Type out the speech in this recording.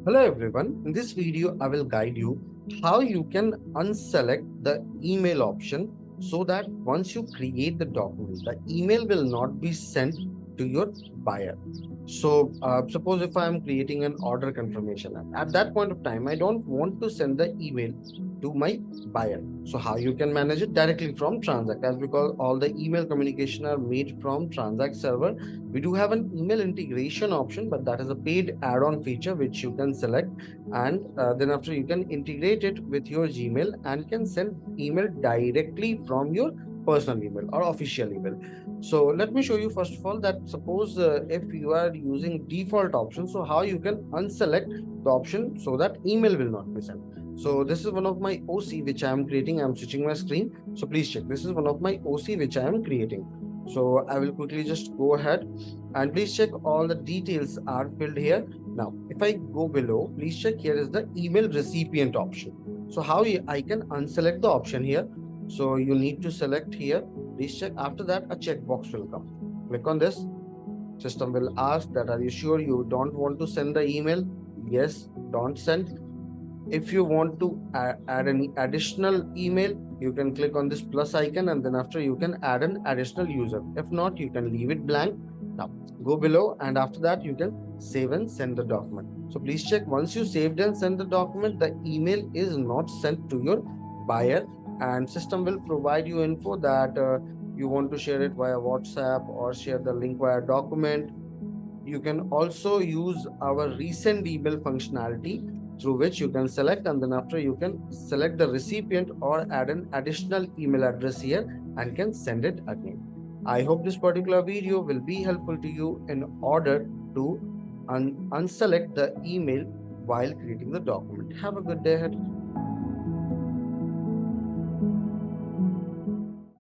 Hello everyone, in this video I will guide you how you can unselect the email option so that once you create the document, the email will not be sent to your buyer. So suppose if I am creating an order confirmation, at that point of time I don't want to send the email to my buyer. So how you can manage it directly from TranZact, as because all the email communication are made from TranZact server. We do have an email integration option, but that is a paid add-on feature which you can select, and then after you can integrate it with your Gmail and can send email directly from your personal email or official email. So let me show you first of all that suppose if you are using default option, so how you can unselect the option so that email will not be sent. So this is one of my OC which I am creating. I'm switching my screen. So please check. This is one of my OC which I am creating. So I will quickly just go ahead and please check all the details are filled here. Now, if I go below, please check here is the email recipient option. So how I can unselect the option here. So you need to select here. Please check. After that, a checkbox will come. Click on this. System will ask that are you sure you don't want to send the email? Yes, don't send. If you want to add any additional email, you can click on this plus icon, and then after you can add an additional user. If not, you can leave it blank. Now go below, and after that you can save and send the document. So please check, once you saved and send the document, the email is not sent to your buyer, and system will provide you info that you want to share it via WhatsApp or share the link via document. You can also use our recent email functionality, through which you can select, and then after you can select the recipient or add an additional email address here and can send it again. I hope this particular video will be helpful to you in order to unselect the email while creating the document. Have a good day ahead.